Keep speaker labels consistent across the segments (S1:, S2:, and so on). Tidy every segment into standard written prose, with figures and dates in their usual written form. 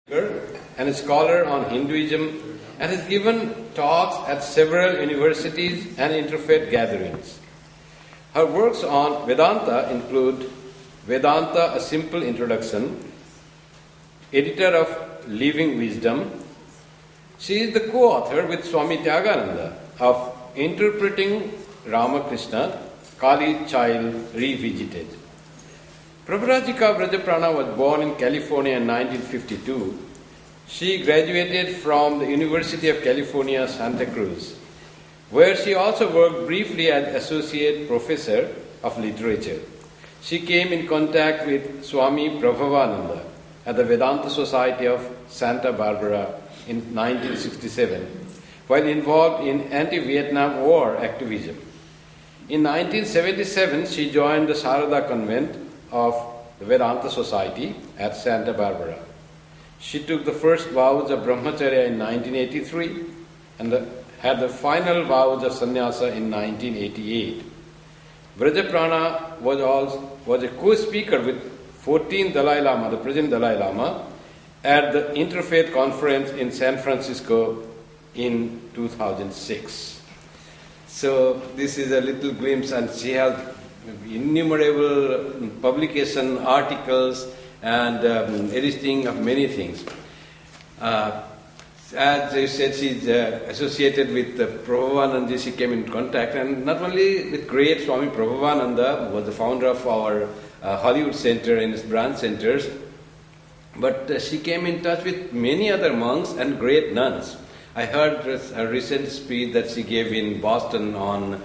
S1: and a scholar on Hinduism, and has given talks at several universities and interfaith gatherings. Her works on Vedanta include Vedanta, A Simple Introduction, editor of Living Wisdom. She is the co-author with Swami Tyagananda of Interpreting Ramakrishna, Kali Child Revisited. Prabhurajika Vrajaprana was born in California in 1952. She graduated from the University of California, Santa Cruz, where she also worked briefly as Associate Professor of Literature. She came in contact with Swami Prabhavananda at the Vedanta Society of Santa Barbara in 1967, while involved in anti-Vietnam War activism. In 1977, she joined the Sarada Convent of the Vedanta Society at Santa Barbara. She took the first vows of Brahmacharya in 1983 and had the final vows of sannyasa in 1988. Vrajaprana was a co-speaker with 14th Dalai Lama, the present Dalai Lama, at the Interfaith Conference in San Francisco in 2006. So this is a little glimpse, and she has innumerable publication articles and editing of many things. As I said, she's associated with Prabhavananda. She came in contact, and not only with great Swami Prabhavananda, who was the founder of our Hollywood Center and its branch centers, but she came in touch with many other monks and great nuns. I heard a recent speech that she gave in Boston on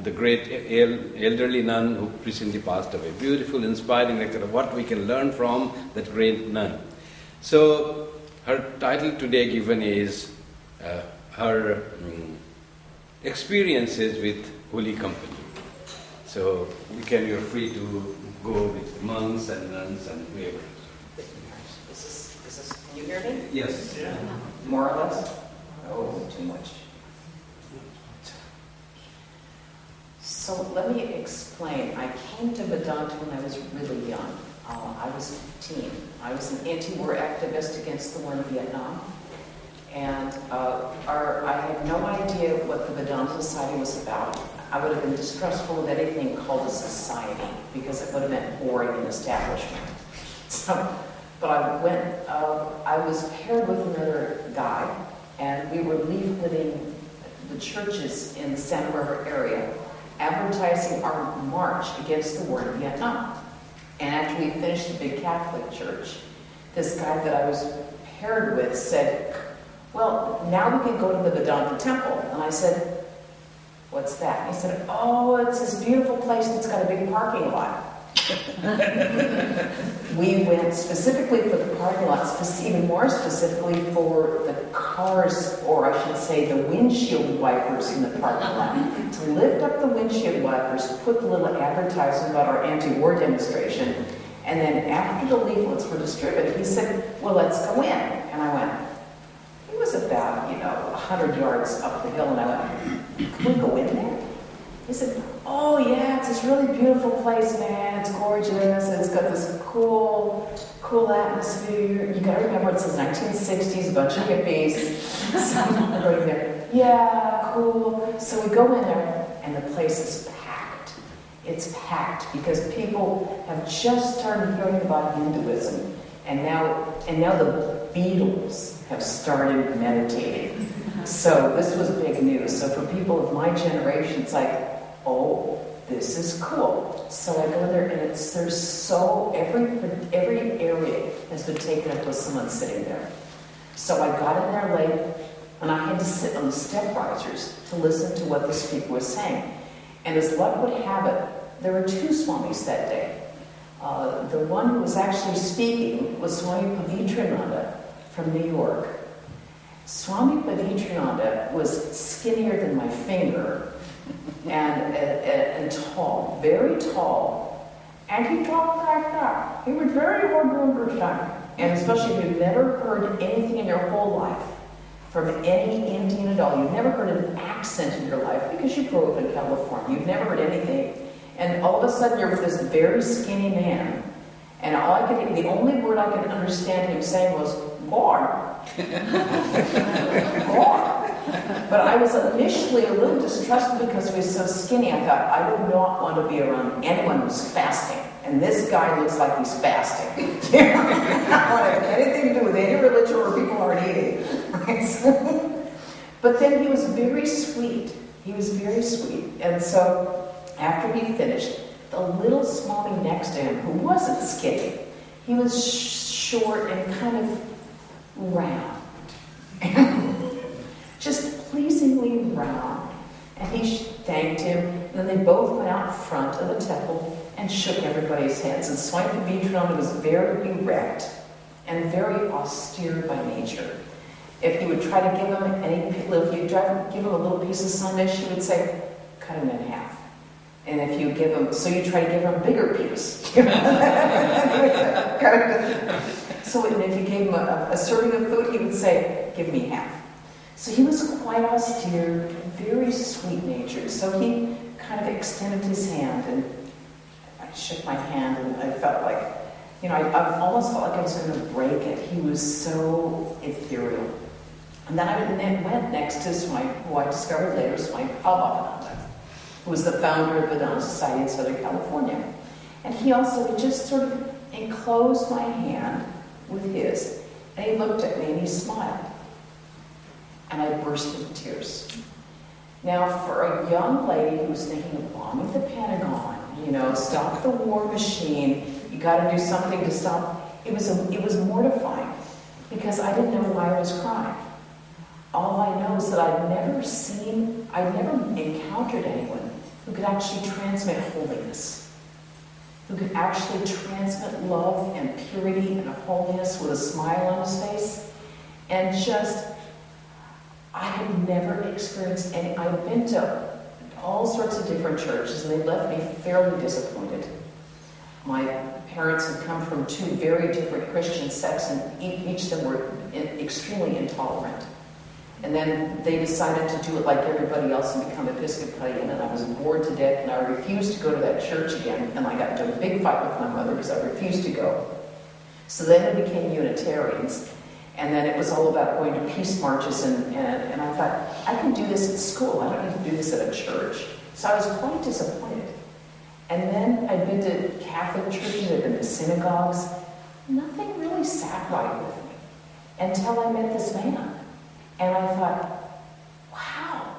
S1: the great elderly nun who recently passed away. Beautiful, inspiring lecture of what we can learn from that great nun. So her title today given is her experiences with Holy Company. So you're free to go with monks and nuns and whoever.
S2: Is this, can you hear me?
S1: Yes.
S2: Yeah. More or less? Oh, too much. So let me explain. I came to Vedanta when I was really young. I was 15. I was an anti-war activist against the war in Vietnam. And I had no idea what the Vedanta Society was about. I would have been distrustful of anything called a society because it would have meant boring and establishment. But I was paired with another guy, and we were leafleting the churches in the Santa Barbara area, advertising our march against the war in Vietnam. And after we finished the big Catholic church, this guy that I was paired with said, "Well, now we can go to the Vedanta temple." And I said, "What's that?" And he said, "Oh, it's this beautiful place that's got a big parking lot." We went specifically for the parking lot, even more specifically for the cars, or I should say the windshield wipers in the parking lot. To lift up the windshield wipers, put the little advertisement about our anti-war demonstration, and then after the leaflets were distributed, he said, "Well, let's go in." And I went, it was about, 100 yards up the hill, and I went, "Can we go in there?" He said, "Oh yeah, it's this really beautiful place, man. It's gorgeous. It's got this cool atmosphere. You gotta remember it's the 1960s, a bunch of hippies." So I'm going there. "Yeah, cool." So we go in there, and the place is packed. It's packed because people have just started hearing about Hinduism, and now the Beatles have started meditating. So this was big news. So for people of my generation, it's like, oh, this is cool. So I go there, and every area has been taken up with someone sitting there. So I got in there late, and I had to sit on the step risers to listen to what the speaker was saying. And as luck would have it, there were two Swamis that day. The one who was actually speaking was Swami Pavitrananda from New York. Swami Pavitrananda was skinnier than my finger, and tall, very tall, and he talked like that. He was very hard to understand, and especially if you've never heard anything in your whole life from any Indian at all. You've never heard an accent in your life because you grew up in California. You've never heard anything, and all of a sudden you're with this very skinny man, and the only word I could understand him saying was Gone. Gone. But I was initially a little distrustful because he was so skinny. I thought, I do not want to be around anyone who's fasting. And this guy looks like he's fasting. I don't want to have anything to do with any religion where people aren't eating. Right? But then he was very sweet. He was very sweet. And so after he finished, the little Swami next to him, who wasn't skinny, he was short and kind of round. Just pleasingly round. And he thanked him, and then they both went out front of the temple and shook everybody's hands. And Swami Vivekananda was very erect and very austere by nature. If you would try to give him give him a little piece of sundae, she would say, cut him in half. And if you give him, so you try to give him a bigger piece. So and if you gave him a serving of food, he would say, give me half. So he was quite austere, very sweet-natured. So he kind of extended his hand, and I shook my hand, and I felt like, I almost felt like I was going to break it. He was so ethereal. And then I went next to Swami, who I discovered later, Swami Prabhapada, who was the founder of Vedanta Society in Southern California. And he just sort of enclosed my hand with his, and he looked at me and he smiled. And I burst into tears. Now, for a young lady who was thinking of bombing the Pentagon, stop the war machine, you got to do something to stop, it was mortifying, because I didn't know why I was crying. All I know is that I'd never encountered anyone who could actually transmit holiness, who could actually transmit love and purity and holiness with a smile on his face. And I had never experienced any. I'd been to all sorts of different churches, and they left me fairly disappointed. My parents had come from two very different Christian sects, and each of them were extremely intolerant. And then they decided to do it like everybody else and become Episcopalian, and I was bored to death, and I refused to go to that church again, and I got into a big fight with my mother because I refused to go. So then we became Unitarians, and then it was all about going to peace marches, and I thought, I can do this at school, I don't need to do this at a church. So I was quite disappointed. And then I'd been to Catholic churches, I'd been to synagogues. Nothing really sat right with me until I met this man. And I thought, wow,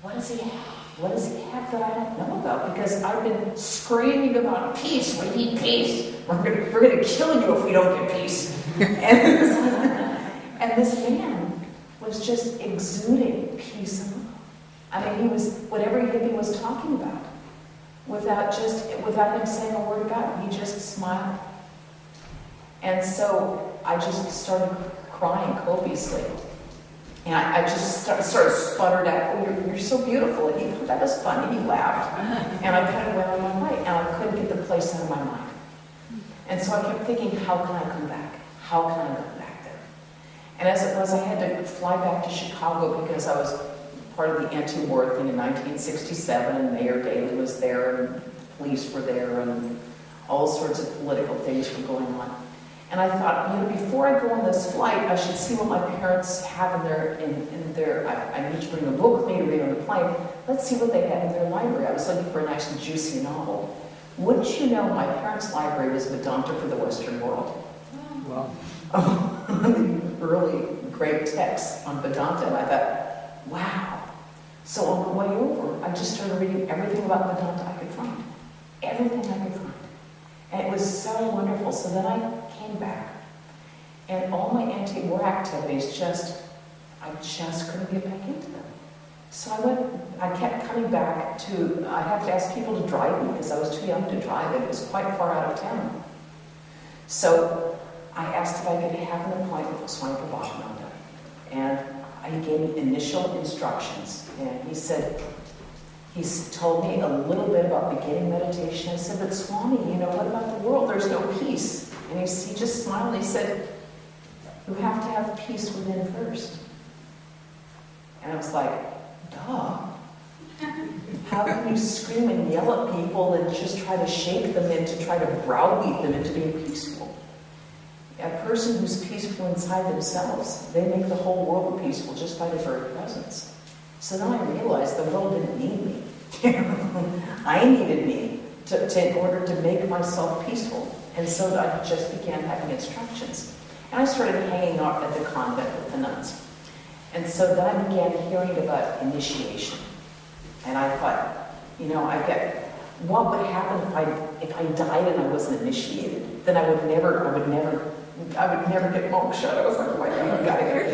S2: what does he have? What does he have that I don't know about? Because I've been screaming about peace. We need peace. We're going to kill you if we don't get peace. And this man was just exuding peace and love. I mean, he was whatever hippie was talking about, without him saying a word about it. He just smiled. And so I just started crying copiously. And I just sort of sputtered out, oh, you're so beautiful. And he thought that was funny. He laughed. And I kind of went on my way. And I couldn't get the place out of my mind. And so I kept thinking, how can I come back? How can I come back there? And as it was, I had to fly back to Chicago because I was part of the anti-war thing in 1967. And Mayor Daley was there, and the police were there, and all sorts of political things were going on. And I thought, before I go on this flight, I should see what my parents have in their. I need to bring a book with me to read on the plane. Let's see what they had in their library. I was looking for a nice and juicy novel. Wouldn't you know, my parents' library was Vedanta for the Western World.
S3: Wow.
S2: The early great texts on Vedanta, and I thought, wow. So on the way over, I just started reading everything about Vedanta I could find. Everything I could find. And it was so wonderful. So then I came back, and all my anti-war activities I just couldn't get back into them. So I kept coming back I have to ask people to drive me because I was too young to drive, and it was quite far out of town. So I asked if I could have an appointment with Swami Prabhapada, and he gave me initial instructions, and he told me a little bit about beginning meditation. I said, but Swami, what about the world? There's no peace. And he just smiled and he said, you have to have peace within first. And I was like, duh. How can you scream and yell at people and just try to shake them and to try to browbeat them into being peaceful? a person who's peaceful inside themselves, they make the whole world peaceful just by their very presence. So then I realized the world didn't need me. I needed me in order to make myself peaceful. And so I just began having instructions. And I started hanging out at the convent with the nuns. And so then I began hearing about initiation. And I thought, what would happen if I died and I wasn't initiated? Then I would never get moksha. I was like, oh my God, I've got to get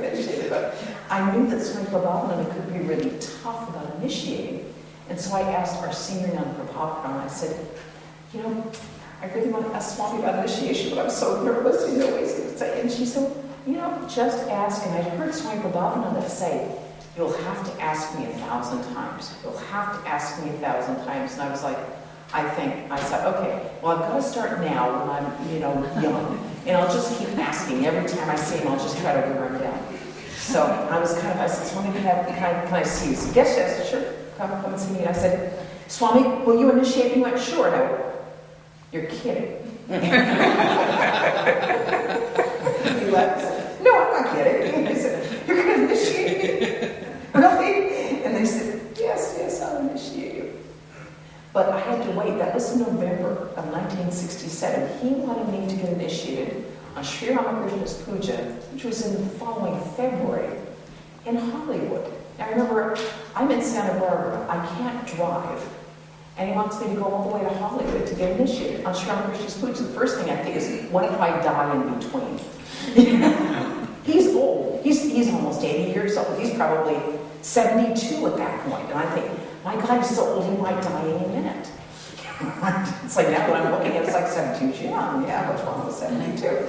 S2: initiated. But I knew that Swami Prabhupada could be really tough about initiating. And so I asked our senior nun, Vrajaprana, I said, I really want to ask Swami about initiation, but I'm so nervous, what he's going to say. And she said, just ask. And I heard Swami Prabhupada say, you'll have to ask me 1,000 times. You'll have to ask me 1,000 times. And I was like, I said, okay, well, I've got to start now when I'm, young. And I'll just keep asking. Every time I see him, I'll just try to wear him down. So I said, Swami, can I see you? He said, yes, sure. Come and see me. And I said, Swami, will you initiate me? He went, sure. And I went, you're kidding. He laughed and said, no, I'm not kidding. He said, you're going to initiate me? Really? And they said, yes, I'll initiate you. But I had to wait. That was in November of 1967. He wanted me to get initiated on Sri Ramakrishna's puja, which was in the following February in Hollywood. Now remember, I'm in Santa Barbara. I can't drive. And he wants me to go all the way to Hollywood to get initiated on Sri Ramakrishna's puja. The first thing I think is, what if I die in between? He's old. He's almost 80 years old. He's probably 72 at that point. And I think, my God, he's so old he might die any minute. It's like now that I'm looking at it, it's like 72's young. Yeah, what's wrong with 72?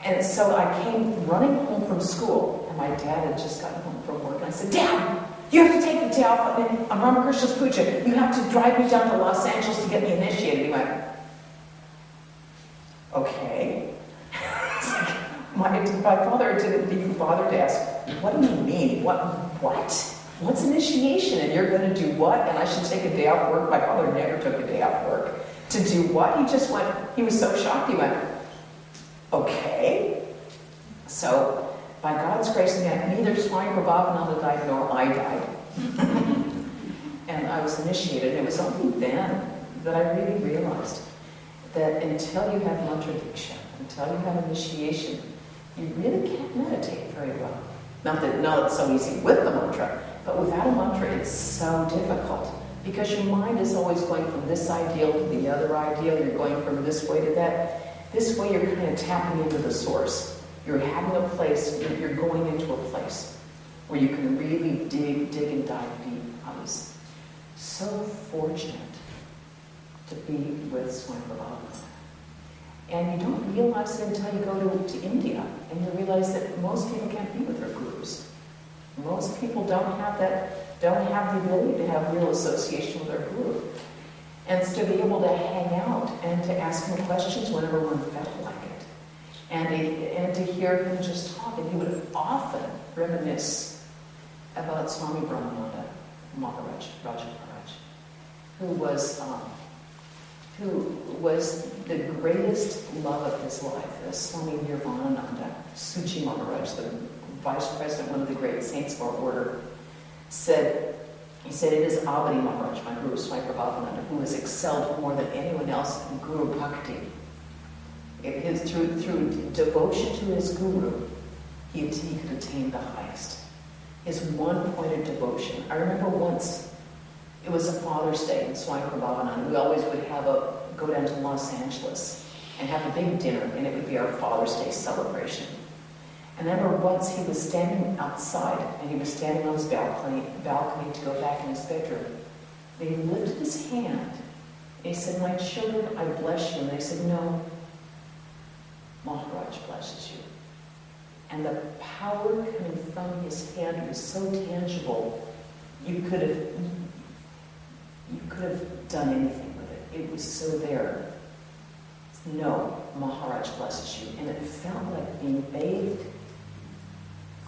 S2: And so I came running home from school, and my dad had just gotten home from work, and I said, Dad, you have to take the day off on Ramakrishna's puja. You have to drive me down to Los Angeles to get me initiated. He went, okay. My father didn't even bother to ask, what do you mean? What? What's initiation? And you're going to do what? And I should take a day off work? My father never took a day off work. To do what? He just went, he was so shocked, he went, okay. So, by God's grace, neither Swami Prabhupada died nor I died. And I was initiated. And it was only then that I really realized that until you have mantra diksha, until you have initiation, you really can't meditate very well. Not that it's so easy with the mantra, but without a mantra, it's so difficult. Because your mind is always going from this ideal to the other ideal. You're going from this way to that. This way, you're kind of tapping into the source. You're having a place, you're going into a place where you can really dig and dive deep. I was so fortunate to be with Swami Prabhupada. And you don't realize it until you go to India, and you realize that most people can't be with their gurus. Most people don't have the ability to have real association with their guru. And to be able to hang out and to ask him questions whenever one felt like it. And to hear him just talk. And he would often reminisce about Swami Brahmananda Maharaj, Vrajaprana, who was the greatest love of his life. Swami Nirvanananda, Suchi Maharaj, the vice president, one of the great saints of our order, he said, it is Abadi Maharaj, my guru, Swami Prabhupada, who has excelled more than anyone else in Guru Bhakti. Through devotion to his guru, he could attain the highest. His one-pointed devotion. I remember once, it was a Father's Day in Swami Prabhupada. We always would go down to Los Angeles and have a big dinner, and it would be our Father's Day celebration. And I remember once he was standing outside, and he was standing on his balcony to go back in his bedroom. And he lifted his hand, and he said, my children, I bless you. And they said, no, Maharaj blesses you. And the power coming from his hand was so tangible, you could have done anything with it. It was so there. No, Maharaj blesses you. And it felt like being bathed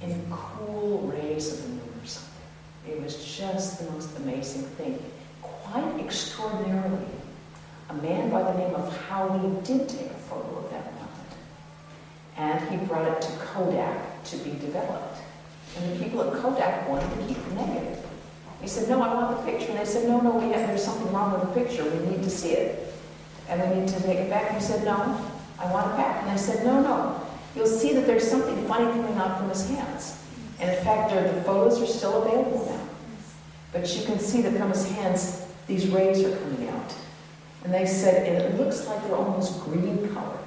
S2: in cool rays of the moon or something. It was just the most amazing thing. Quite extraordinarily, a man by the name of Howie did take a photo of that mountain. And he brought it to Kodak to be developed. And the people at Kodak wanted to keep the negative. He said, no, I want the picture. And they said, no, there's something wrong with the picture. We need to see it. And we need to take it back. And he said, no, I want it back. And I said, no. You'll see that there's something funny coming out from his hands. And in fact, the photos are still available now. But you can see that from his hands, these rays are coming out. And they said, and it looks like they're almost green color.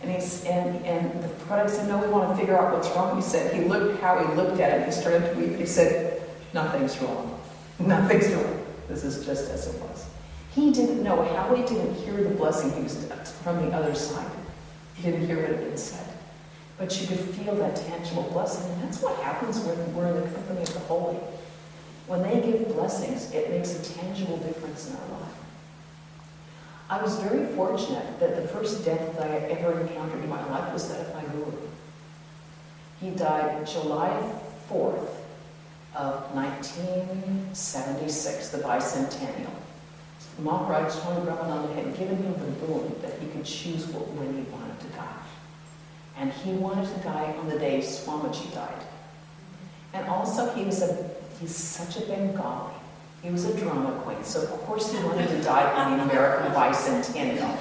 S2: And the product said, no, we want to figure out what's wrong. He said, he looked at it, he started to weep. He said, nothing's wrong. Nothing's wrong. This is just as it was. He didn't know. Howie didn't hear the blessing. He was from the other side. He didn't hear what had been said. But you could feel that tangible blessing. And that's what happens when we're in the company of the holy. When they give blessings, it makes a tangible difference in our life. I was very fortunate that the first death that I ever encountered in my life was that of my guru. He died July 4th of 1976, the bicentennial. Maharaj Swami Brahmananda had given him the boon that he could choose when he wanted to die. And he wanted to die on the day Swamiji died. And also he's such a Bengali. He was a drama queen, so of course he wanted to die on the American bicentennial.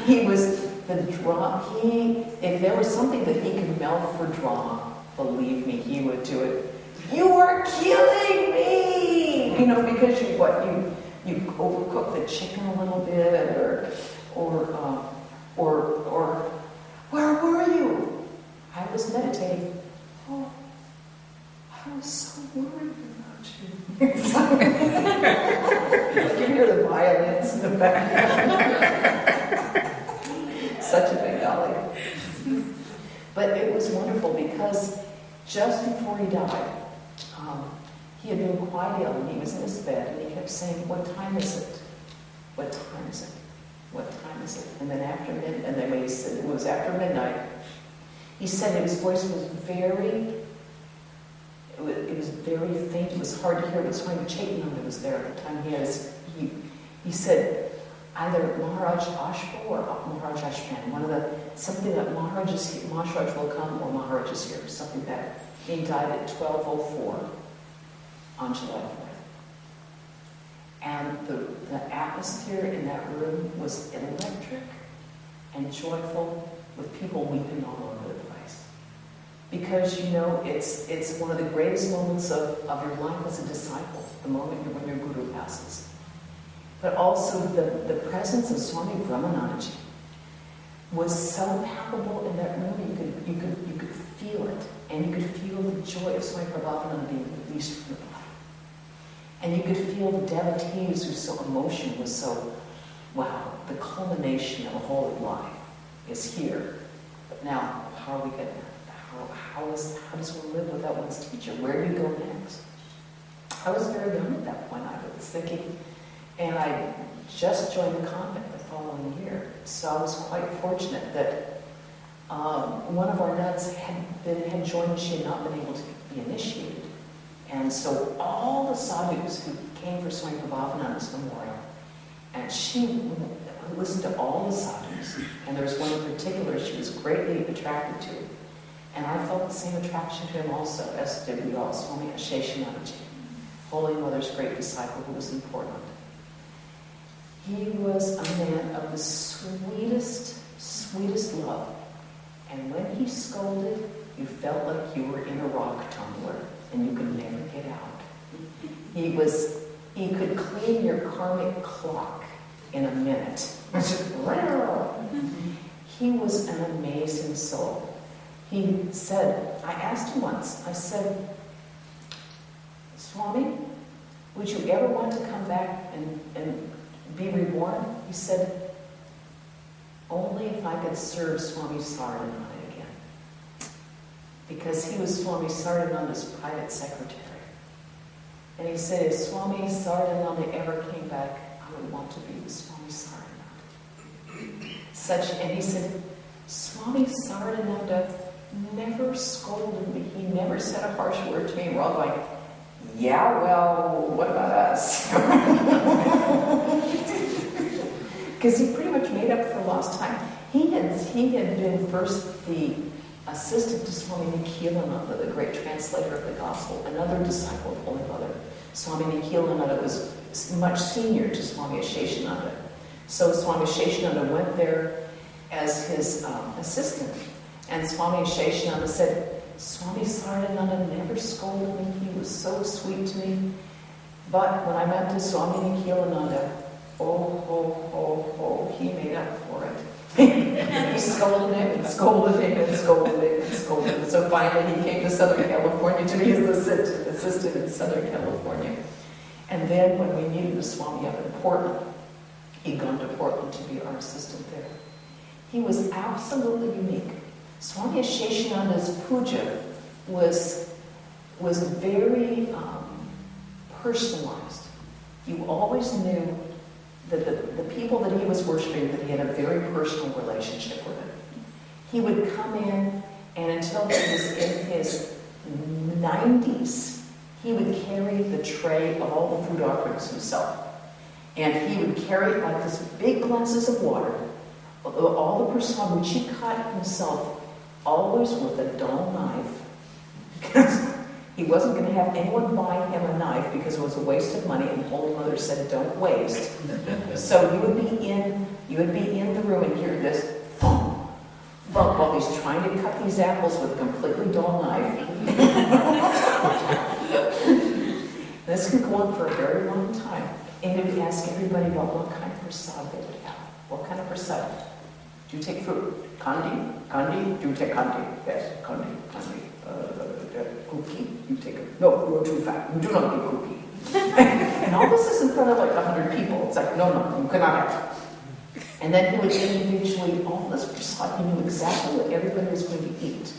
S2: He was the drama. If there was something that he could melt for drama, believe me, he would do it. You are killing me! You know, because you overcook the chicken a little bit, or where were you? I was meditating. Oh, I was so worried about you. You hear the violins in the background. Such a Bengali. But it was wonderful because just before he died, he had been quite ill and he was in his bed and he kept saying, what time is it? What time is it? What time is it? And then after midnight, and then when he said it was after midnight, he said his voice was very faint. It was hard to hear. It was Swami Chaitanya was there at the time. He said either Maharaj Ashpo or Maharaj Ashpan. Something that Maharaj will come or Maharaj is here. Something like that. He died at 12:04 on July 4th. And the atmosphere in that room was electric and joyful, with people weeping all over the place. Because, you know, it's one of the greatest moments of your life as a disciple, the moment when your guru passes. But also the presence of Swami Brahmanandaji was so palpable in that room. You could feel it, and you could feel the joy of Swami Prabhupada being released from the body. And you could feel the devotees whose emotion was so, wow, the culmination of a holy life is here. But now, how are we going to, how does one live without one's teacher? Where do you go next? I was very young at that point. I was thinking, and I just joined the convent the following year. So I was quite fortunate that one of our nuns had joined, she had not been able to be initiated. And so all the sadhus who came for Swami Prabhavananda's memorial, and she listened to all the sadhus, and there was one in particular she was greatly attracted to. And I felt the same attraction to him also, as did we all, Swami Asheshanandaji, Holy Mother's great disciple who was in Portland. He was a man of the sweetest, sweetest love. And when he scolded, you felt like you were in a rock tumbler and you could never get out. He could clean your karmic clock in a minute. He was an amazing soul. He said, I asked him once, I said, Swami, would you ever want to come back and be reborn? He said, only if I could serve Swami Sarananda again. Because he was Swami Sarananda's private secretary. And he said, if Swami Sarananda ever came back, I would want to be with Swami Sarananda. And he said, Swami Sarananda never scolded me. He never said a harsh word to me. We're all going, Yeah, well, what about us? Because he pretty much made up for lost time. He had been first the assistant to Swami Nikhilananda, the great translator of the gospel, another disciple of Holy Mother. Swami Nikhilananda was much senior to Swami Sheshananda. So Swami Sheshananda went there as his assistant. And Swami Sheshananda said, Swami Sardananda never scolded me. He was so sweet to me. But when I went to Swami Nikhilananda, he made up for it. He scolded him and scolded him and scolded him and scolded him. So finally he came to Southern California to be his assistant in Southern California. And then when we needed a Swami up in Portland, he'd gone to Portland to be our assistant there. He was absolutely unique. Swami Sheshananda's puja was very personalized. You always knew that the people that he was worshiping, that he had a very personal relationship with them. He would come in, and until he was in his 90s, he would carry the tray of all the food offerings himself. And he would carry like this big glasses of water, all the prasad, which he cut himself, always with a dull knife. Because he wasn't going to have anyone buy him a knife because it was a waste of money, and Holy Mother said, don't waste. So you would be in the room and hear this thump, thump, while he's trying to cut these apples with a completely dull knife. This could go on for a very long time. And he would ask everybody about what kind of prasad they would have. What kind of prasad? Do you take fruit? Kandi? Kandi? Do you take kandi? Yes, kandi, kandi. Cookie? You take it. No, you're too fat. You do not eat cookie. And all this is in front of like 100 people. It's like, no, you cannot have it. And then he would individually, all this prasad, he knew exactly what everybody was going to eat.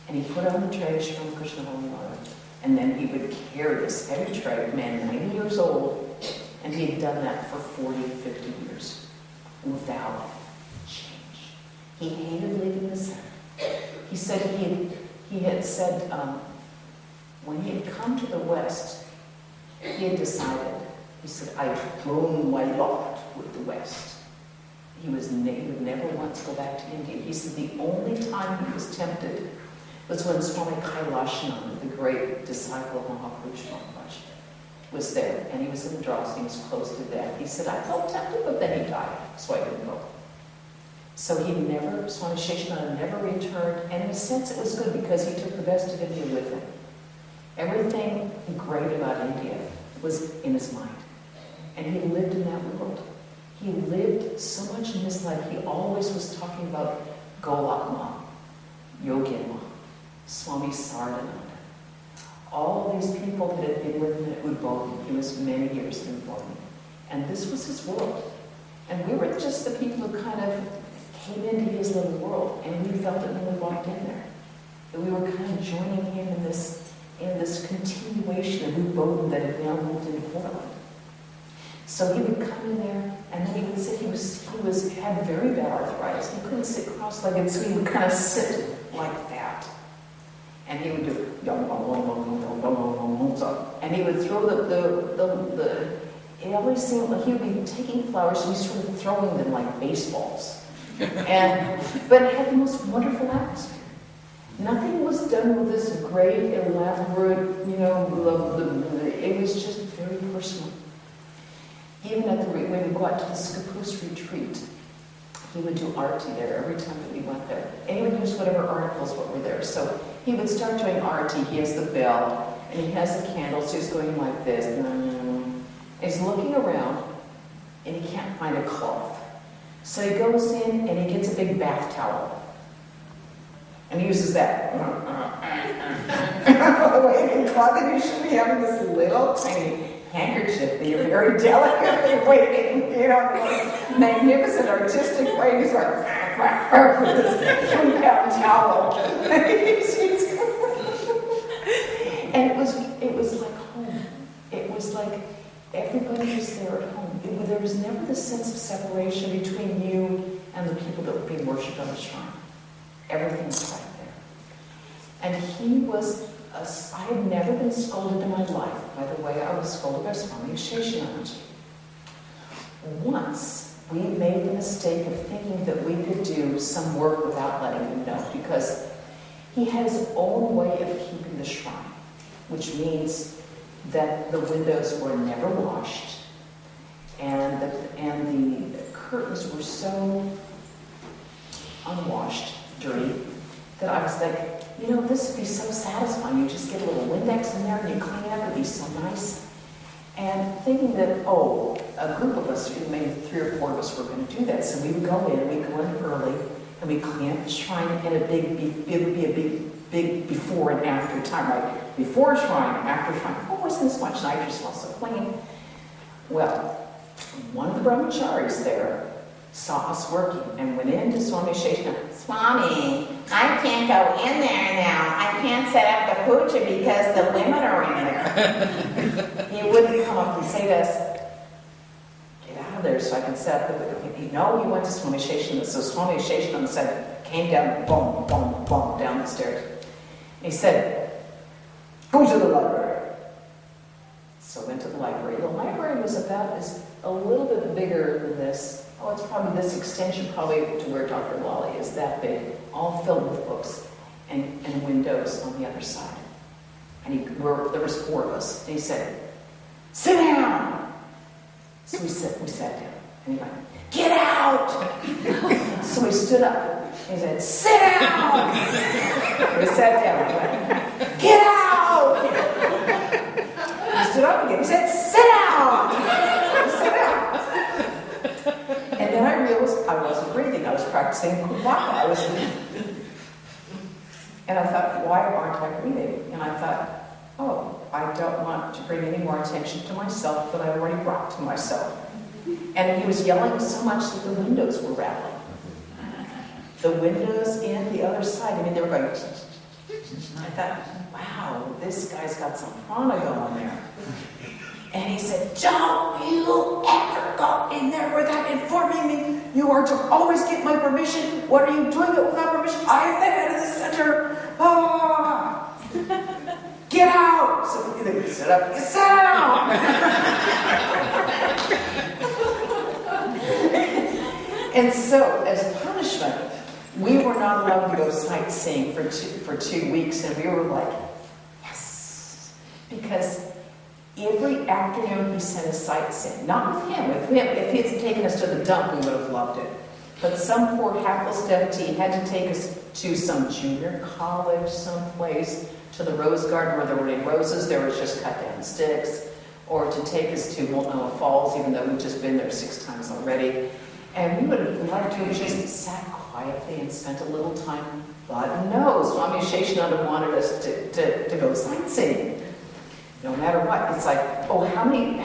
S2: And he put it on the tray, Shri Krishna Holy Mother. And then he would carry this heavy tray, man, 90 years old, and he had done that for 40, 50 years without change. He hated leaving the center. He said he had said when he had come to the West, he had decided, he said, I've thrown my lot with the West. He would never once go back to India. He said the only time he was tempted was when Swami Kailashananda, the great disciple of Mahapurush Maharaj, was there, and he was in Madras, and he was close to death. He said, I felt tempted, but then he died, so I didn't go. So Swami Sheshananda never returned, and in a sense it was good because he took the best of India with him. Everything great about India was in his mind, and he lived in that world. He lived so much in his life, he always was talking about Golakma, Yoginma, Swami Sardananda, all these people that had been with him at Udbodhi. He was many years in Udbodhi. And this was his world. And we were just the people who kind of came into his little world, and we felt it when we walked in there. That we were kind of joining him in this continuation of Udbodhi that had now moved into Portland. So he would come in there, and then he would sit, he had very bad arthritis. He couldn't sit cross-legged, so he would kind of sit like that. And he would do, and he would throw it always seemed like he would be taking flowers and he's sort of throwing them like baseballs. But it had the most wonderful atmosphere. Nothing was done with this great, elaborate, it was just very personal. Even when we got to the Scapus retreat, he would do arti there every time that we went there. And he would use whatever articles were there. So he would start doing arti. He has the bell, and he has the candle, so he's going like this. And he's looking around, and he can't find a cloth. So he goes in, and he gets a big bath towel. And he uses that. In closet, you should be having this little tiny handkerchief that you're very delicately waiting, magnificent artistic way. He's like, with this 3-pound towel. And it was like home. It was like everybody was there at home. There was never the sense of separation between you and the people that were being worshipped on the shrine. Everything was right there. And he was I had never been scolded in my life by the way I was scolded by Swami Sheshananji. Once, we made the mistake of thinking that we could do some work without letting him know, because he had his own way of keeping the shrine, which means that the windows were never washed, and the curtains were so unwashed, dirty, that I was like, you know, this would be so satisfying. You just get a little Windex in there and you clean it up, it'd be so nice. And thinking that, oh, a group of us, maybe 3 or 4 of us were going to do that. So we would go in early, and we'd clean up the shrine, and it would be a big before and after time, right? Before shrine, after shrine. Oh, wasn't this much nicer, smells so clean. Well, one of the brahmacharis there saw us working and went into Swami Sheshananji. Swami, I can't go in there now. I can't set up the puja because the women are in there. He wouldn't come up and say to us, get out of there so I can set up the puja. No, he went to Swami Sheshananji. So Swami Sheshananji said, came down, boom, boom, boom, down the stairs. He said, go to the library. So I went to the library. The library was a little bit bigger than this. Oh, it's probably this extension, probably to where Dr. Lally is, that big, all filled with books and windows on the other side. And there was 4 of us. And he said, sit down. So we sat down. And he went, get out. So we stood up. He said, sit down. We sat down. He went, get out. He stood up again. He said, sit down. Sit down. And then I realized I wasn't breathing. I was practicing Kupaka. And I thought, why aren't I breathing? And I thought, oh, I don't want to bring any more attention to myself than I've already brought to myself. And he was yelling so much that the windows were rattling. The windows in the other side, I mean, they were going... I thought, wow, this guy's got some prana going there. And he said, don't you ever go in there without informing me. You are to always get my permission. What are you doing it without permission? I am the head of the center. Ah. Get out. So they sit up. Sit down. And so, as punishment, we were not allowed to go sightseeing for 2 weeks. And we were like, yes. Because every afternoon he sent us sightseeing. Not with him. If he had taken us to the dump, we would have loved it. But some poor hapless devotee had to take us to some junior college someplace, to the rose garden where there were any roses, there was just cut down sticks, or to take us to Multnomah Falls, even though we'd just been there 6 times already. And we would have liked to have just sat quietly and spent a little time. But no, Swami Sheshanananda wanted us to go sightseeing. No matter what, it's like, oh, how many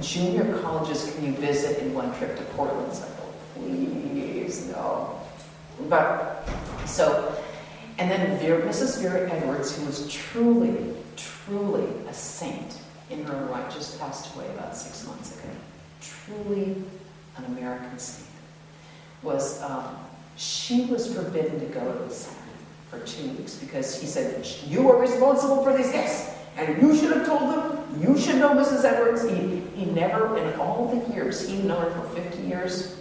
S2: junior colleges can you visit in one trip to Portland? It's like, oh, please, no. But, so, and then Mrs. Vera Edwards, who was truly, truly a saint in her own right, just passed away about 6 months ago. Truly an American saint. She was forbidden to go to the center for 2 weeks because he said, you are responsible for these guests. And you should have told them, you should know Mrs. Edwards. He never, in all the years, he'd known her for 50 years,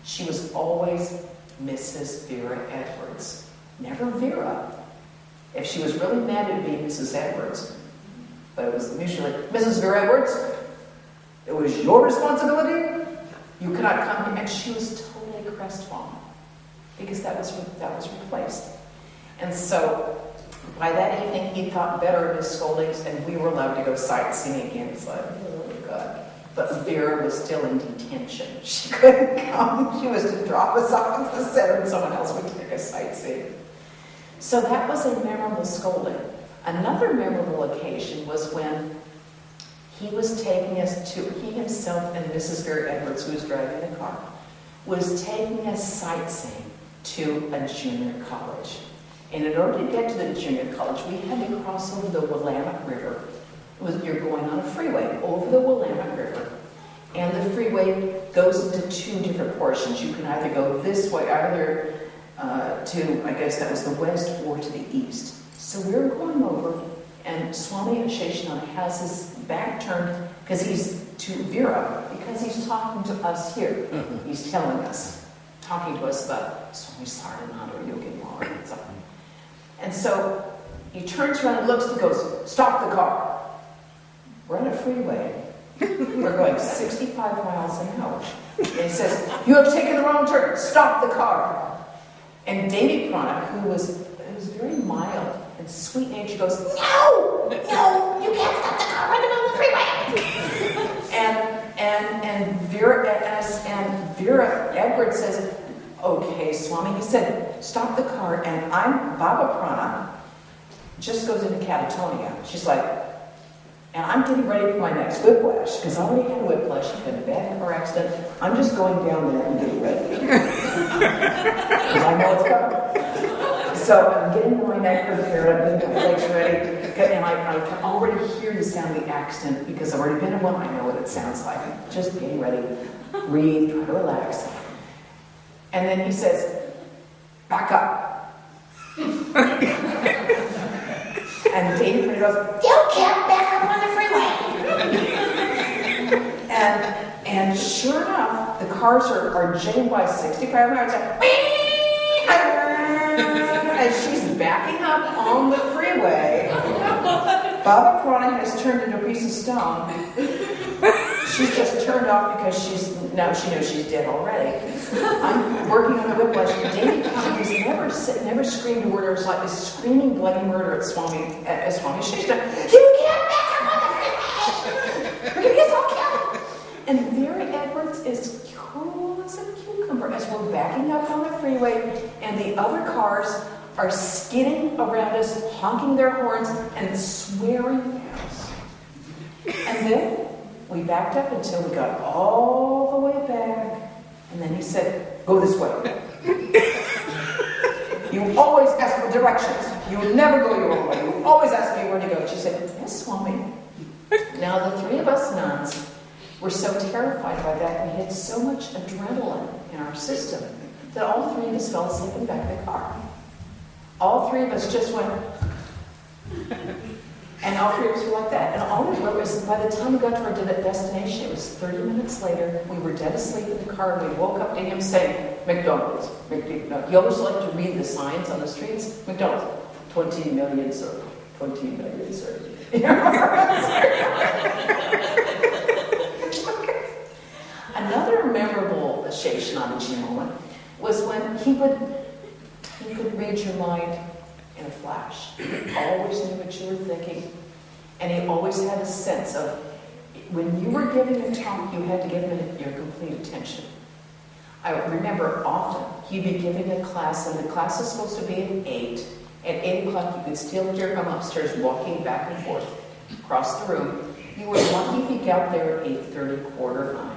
S2: she was always Mrs. Vera Edwards. Never Vera. If she was really mad, it'd be Mrs. Edwards. But it was usually, Mrs. Vera Edwards, it was your responsibility. You cannot come here. And she was totally crestfallen because that was replaced. And so, by that evening, he thought better of his scoldings, and we were allowed to go sightseeing again. It's like, oh, God. But Vera was still in detention. She couldn't come. She was to drop us off at the center, and someone else would take us sightseeing. So that was a memorable scolding. Another memorable occasion was when he was taking us to, he himself and Mrs. Vera Edwards, who was driving the car, was taking us sightseeing to a junior college. And in order to get to the junior college, we had to cross over the Willamette River. You're going on a freeway over the Willamette River. And the freeway goes into 2 different portions. You can either go this way, either to, I guess that was the west, or to the east. So we were going over And Swami Sheshananda has his back turned because he's to Vera, because he's talking to us here. He's telling us, talking to us about Swami Sarananda or Yogi Mara and stuff. And so he turns around and looks and goes, "Stop the car." We're on a freeway. We're going 65 miles an hour. And he says, "You have taken the wrong turn. Stop the car." And Vrajaprana, who was very mild and sweet-natured, goes, "No, you can't stop the car right in the middle of the freeway." and Vera Edwards says, "Okay, Swami." He said, "Stop the car," and Vrajaprana just goes into catatonia. She's like, and I'm getting ready for my next whiplash, because I already had a whiplash, I've had a bad car accident. I'm just going down there and getting ready. Because I know it's coming. So I'm getting my neck prepared, I'm getting my legs ready, and I can already hear the sound of the accident, because I've already been in one, I know what it sounds like. Just getting ready, breathe, try to relax. And then he says, "Back up." And David goes, "You can't back up on the freeway." and sure enough, the cars are jetting by 65 miles. And she's backing up on the freeway. Vrajaprana has turned into a piece of stone. She's just turned off because now she knows she's dead already. I'm working on the whiplash. David has never screamed a word or like this screaming bloody murder at Swami Sheshananda. "You can't back up on the freeway! We're gonna get all killed!" And Vera Edwards is cool as a cucumber as we're backing up on the freeway, and the other cars are skidding around us, honking their horns, and swearing at us. And then we backed up until we got all the way back, and then he said, "Go this way." "You always ask for directions. You never go your own way. You always ask me where to go." She said, "Yes, Swami." Now the three of us nuns were so terrified by that, we had so much adrenaline in our system, that all three of us fell asleep in the back of the car. All three of us just went, and all three of us were like that. And all we wrote was, by the time we got to our destination, it was 30 minutes later, we were dead asleep in the car, and we woke up to him saying, "McDonald's, McDonald's." You always like to read the signs on the streets. "McDonald's, 20 million, sir. 20 million, sir." Another memorable Sheshanandaji moment was when he could read your mind in a flash. He always knew what you were thinking, and he always had a sense of when you were giving a talk, you had to give him your complete attention. I remember often he'd be giving a class, and the class is supposed to be at 8. At 8 o'clock, you could still hear him upstairs walking back and forth across the room. You were lucky if he got there at 8:30, 8:45.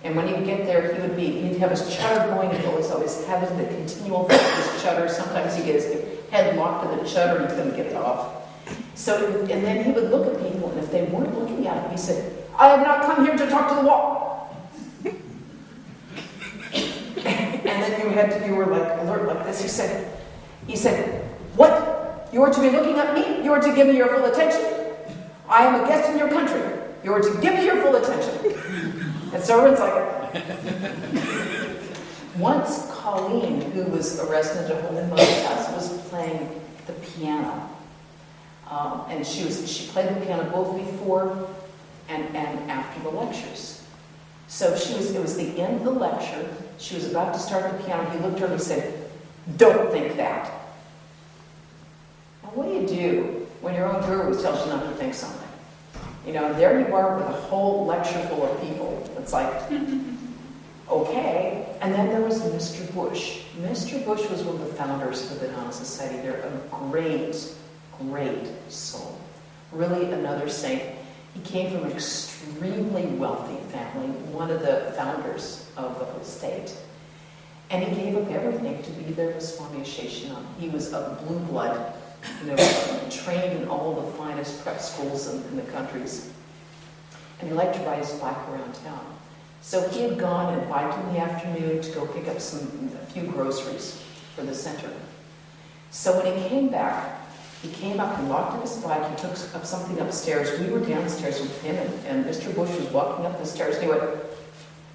S2: And when he would get there, he'd have his chutter going. He'd always have the continual thing of his chutter. Sometimes he'd get his head locked in the chutter and he couldn't get it off. And then he would look at people, and if they weren't looking at him, he said, "I have not come here to talk to the wall." And then you were like alert like this. He said, "What? You are to be looking at me? You are to give me your full attention? I am a guest in your country. You are to give me your full attention." And so everyone's like, once Colleen, who was a resident of Holy Mother's house, was playing the piano. And she played the piano both before and after the lectures. So it was the end of the lecture. She was about to start the piano. He looked at her and he said, "Don't think that." Now, what do you do when your own guru tells you not to think something? And there you are with a whole lecture full of people. It's like, okay. And then there was Mr. Bush. Mr. Bush was one of the founders of the Vedanta Society. They're a great, great soul. Really another saint. He came from an extremely wealthy family, one of the founders of the whole state. And he gave up everything to be there with Swami Sheshananda. He was a blue blood, trained in all the finest prep schools in the countries. And he liked to ride his bike around town. So he had gone and biked in the afternoon to go pick up a few groceries for the center. So when he came back, He came up, he walked on his bike, he took up something upstairs. We were downstairs with him, and Mr. Bush was walking up the stairs, and he went,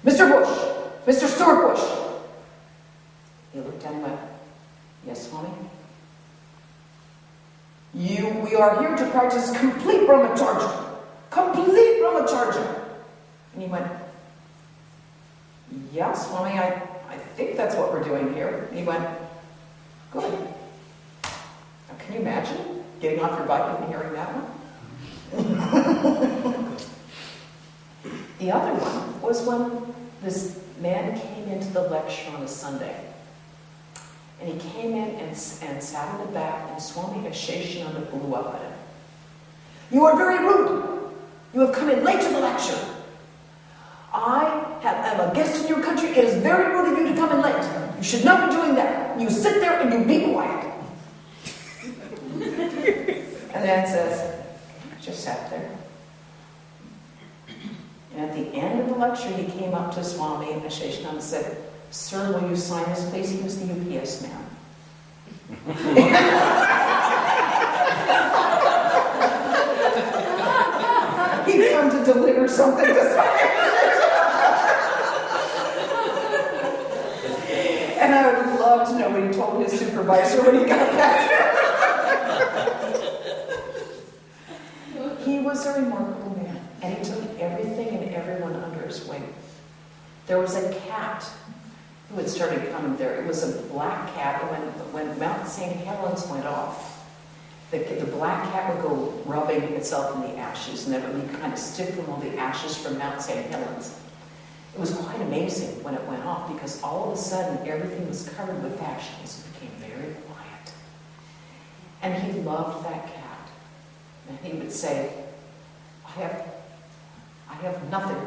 S2: "Mr. Bush! Mr. Stuart Bush!" He looked down and went, "Yes, Swami?" We are here to practice complete brahmacharya. Complete brahmacharya. And he went, "Yeah, Swami, I think that's what we're doing here." And he went, "Good." Now, can you imagine getting off your bike and hearing that one? The other one was when this man came into the lecture on a Sunday. And he came in and sat in the back, and Swami Asheshananda blew up at him. "You are very rude. You have come in late to the lecture. I am a guest in your country. It is very rude of you to come in late. You should not be doing that. You sit there and you be quiet." And then says, just sat there. And at the end of the lecture, he came up to Swami Asheshananda and said, "Sir, will you sign this, please?" He was the UPS man. He'd come to deliver something to Swami. And I would love to know what he told his supervisor when he got back there. He was a remarkable man, and he took everything and everyone under his wing. There was a cat who had started coming there. It was a black cat, and when Mount St. Helens went off, the black cat would go rubbing itself in the ashes, and it would be kind of stiff from all the ashes from Mount St. Helens. It was quite amazing when it went off, because all of a sudden everything was covered with ashes. It became very quiet. And he loved that cat. And he would say, I have nothing.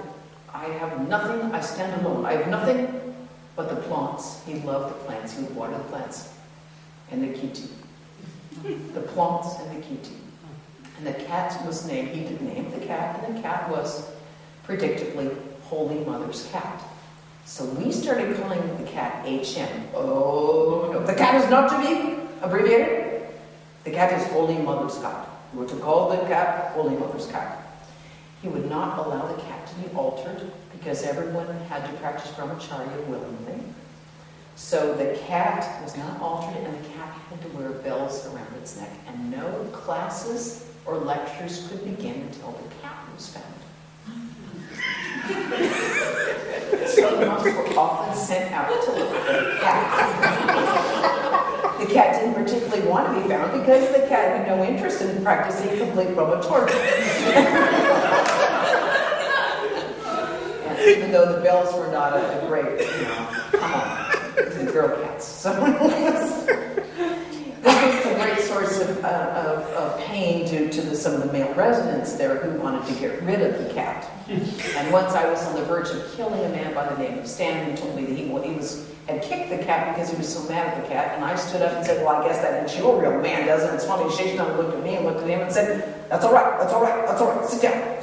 S2: I have nothing. I stand alone. I have nothing but the plants." He loved the plants. He would water the plants and the kiti. The plants and the kiti. And the cat was named, he did name the cat, and the cat was, predictably, Holy Mother's cat. So we started calling the cat HM. Oh, no. The cat is not to be abbreviated. The cat is Holy Mother's cat. We were to call the cat Holy Mother's cat. He would not allow the cat to be altered, because everyone had to practice brahmacharya willingly. So the cat was not altered, and the cat had to wear bells around its neck, and no classes or lectures could begin until the cat was found. So monks were often sent out to look for the cat. The cat didn't particularly want to be found, because the cat had no interest in practicing complete brahmacharya. Even though the bells were not a great, come on, the girl cats. So this was a great source of pain due to some of the male residents there who wanted to get rid of the cat. And once I was on the verge of killing a man by the name of Stanley, who told me that he had kicked the cat because he was so mad at the cat, and I stood up and said, "Well, I guess that makes you a real man, doesn't it?" And Swami Sheshananda looked at me and looked at him and said, "That's all right, that's all right, that's all right, sit down,"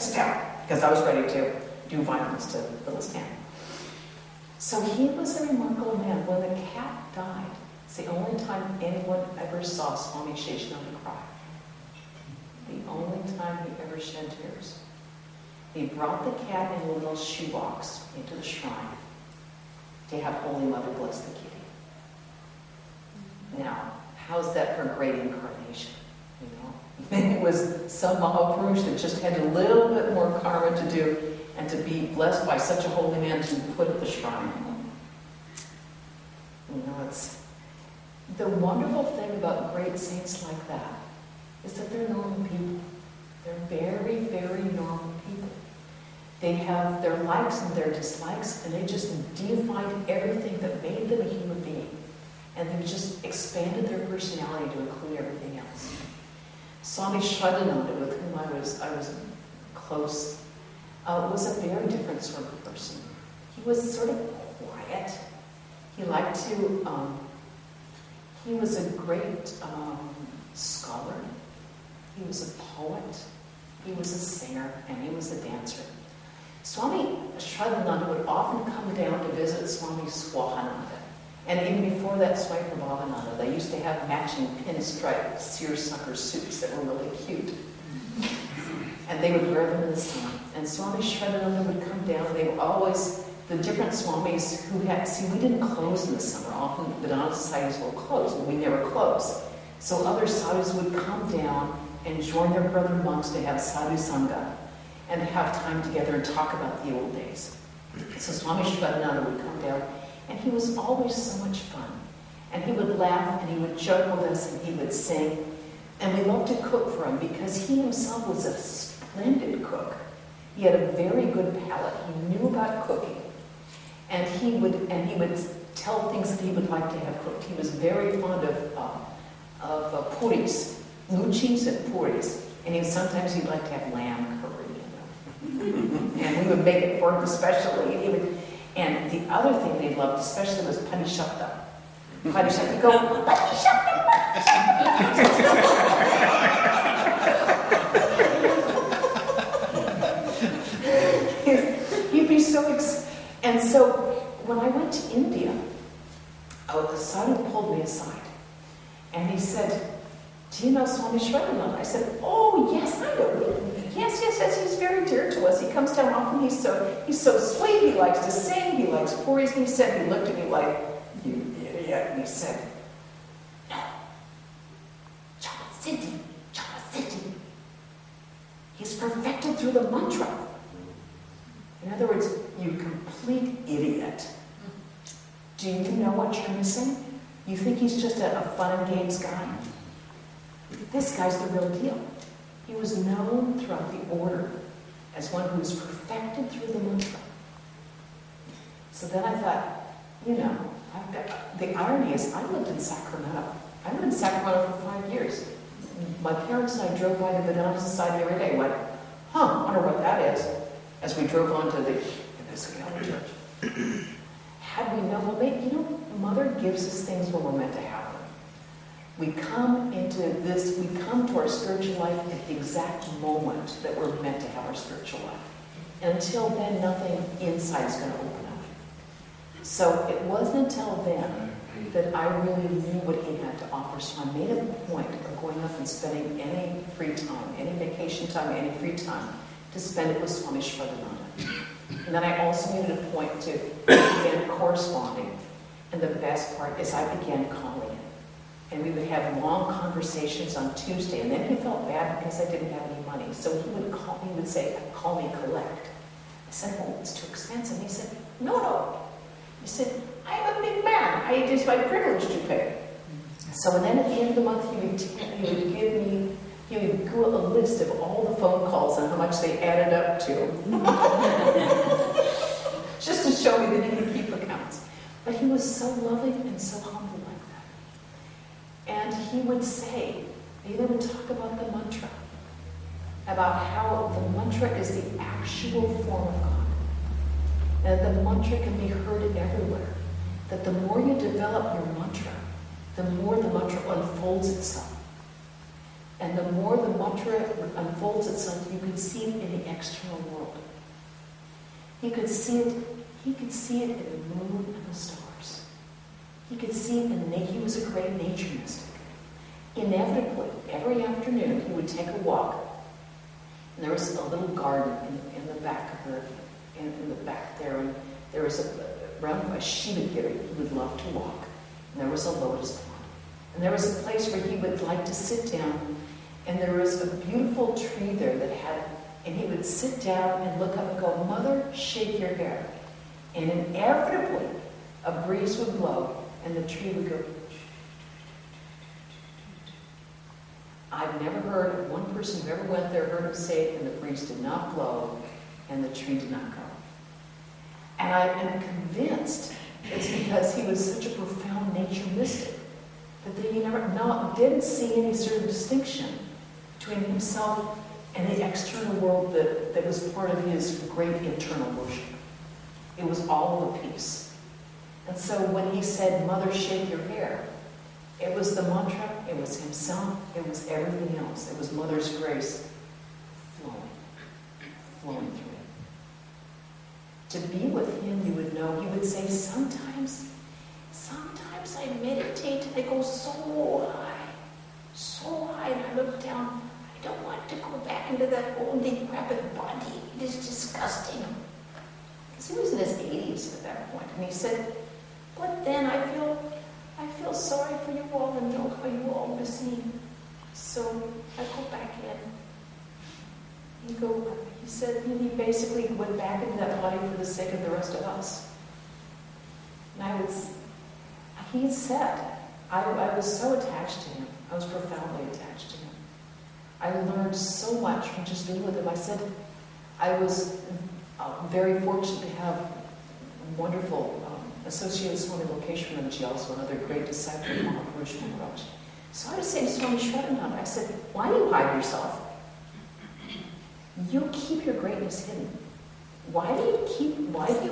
S2: because I was ready to do violence to little Stan. So he was a remarkable man. When the cat died, it's the only time anyone ever saw Swami Sheshananda cry. The only time he ever shed tears. He brought the cat in a little shoebox into the shrine to have Holy Mother bless the kitty. Now, how's that for a great incarnation? It was some Mahapurush that just had a little bit more karma to do, and to be blessed by such a holy man to put at the shrine. It's the wonderful thing about great saints like that is that they're normal people. They're very, very normal people. They have their likes and their dislikes, and they just deified everything that made them a human being. And they've just expanded their personality to include everything else. Swami Shraddhananda, with whom I was close, was a very different sort of person. He was sort of quiet. He liked to, he was a great scholar. He was a poet. He was a singer, and he was a dancer. Swami Shraddhananda would often come down to visit Swami Swahananda. And even before that Swayaprabhavananda, they used to have matching pinstripe seersucker suits that were really cute. And they would wear them in the sun. And Swami Shravananda would come down, and they were always, the different Swamis who had, see, we didn't close in the summer. Often Vedanta societies will close, but we never closed. So other sadhus would come down and join their brother monks to have sadhu sangha and have time together and talk about the old days. So Swami Shravananda would come down, and he was always so much fun. And he would laugh, and he would joke with us, and he would sing. And we loved to cook for him because he himself was a splendid cook. He had a very good palate. He knew about cooking. And he would tell things that he would like to have cooked. He was very fond of puris, luchis and puris. And sometimes he'd like to have lamb curry, you know. And we would make it for him especially. And the other thing they loved especially was padishapta. Padishapta, he'd go, padishapta! He'd be so excited. And so when I went to India, the sadhu pulled me aside. And he said, do you know Swami Shravananda? I said, oh, yes, I know. Yes, he's very dear to us. He comes down often. He's so sweet. He likes to sing. He likes puris. And he said, he looked at me like, you idiot. And he said, no, Japa Siddhi. He's perfected through the mantra. In other words, you complete idiot. Do you know what you're missing? You think he's just a fun and games guy? This guy's the real deal. He was known throughout the order as one who was perfected through the mantra. So then I thought, you know, the irony is I lived in Sacramento. I lived in Sacramento for 5 years. My parents and I drove by the Vedanta Society every day and went, I wonder what that is, as we drove on to the Episcopal Church. Had we known, well, maybe, you know, Mother gives us things when we're meant to have them. We come to our spiritual life at the exact moment that we're meant to have our spiritual life. And until then, nothing inside is going to open up. So it wasn't until then that I really knew what he had to offer. So I made a point of going up and spending any free time, any vacation time, any free time, to spend it with Swami Shravananda. And then I also made it a point to begin corresponding. And the best part is I began calling him. And we would have long conversations on Tuesday. And then he felt bad because I didn't have any money. So he would say, call me collect. I said, well, it's too expensive. He said, no. He said, I'm a big man. It is my privilege to pay. So then at the end of the month, he would do a list of all the phone calls and how much they added up to. Just to show me that he could keep accounts. But he was so loving and so humble like that. And he would say, they would talk about the mantra, about how the mantra is the actual form of God. And the mantra can be heard everywhere. That the more you develop your mantra, the more the mantra unfolds itself. And the more the mantra unfolds itself, you can see it in the external world. He could see it in the moon and the stars. He could see it he was a great nature mystic. Inevitably, every afternoon, he would take a walk. And there was a little garden in the back of in the back there, and there was around by Shivagiri he would love to walk. And there was a lotus pond. And there was a place where he would like to sit down, and there was a beautiful tree there and he would sit down and look up and go, Mother, shake your hair. And inevitably, a breeze would blow, and the tree would go. I've never heard of one person who ever went there, heard him say it, and the breeze did not blow, and the tree did not go. And I am convinced it's because he was such a profound nature mystic that he didn't see any sort of distinction between himself and the external world that was part of his great internal worship. It was all of a piece. And so when he said, Mother, shake your hair, it was the mantra, it was himself, it was everything else. It was Mother's grace flowing through it. To be with him, you would know, he would say, sometimes they go so high, and I look down. I don't want to go back into that old decrepit body. It is disgusting. Because he was in his 80s at that point, and he said, but then I feel sorry for you all and know how you all miss me. So I go back in. He said he basically went back into that body for the sake of the rest of us. And he said, I was so attached to him. I was profoundly attached to him. I learned so much from just being with him. I said, I was very fortunate to have wonderful associated Swami Lokeshwaranji, also another great disciple of Mahapurush Maharaj. So I was saying to Swami Shravananda, I said, why do you hide yourself? You keep your greatness hidden. Why do you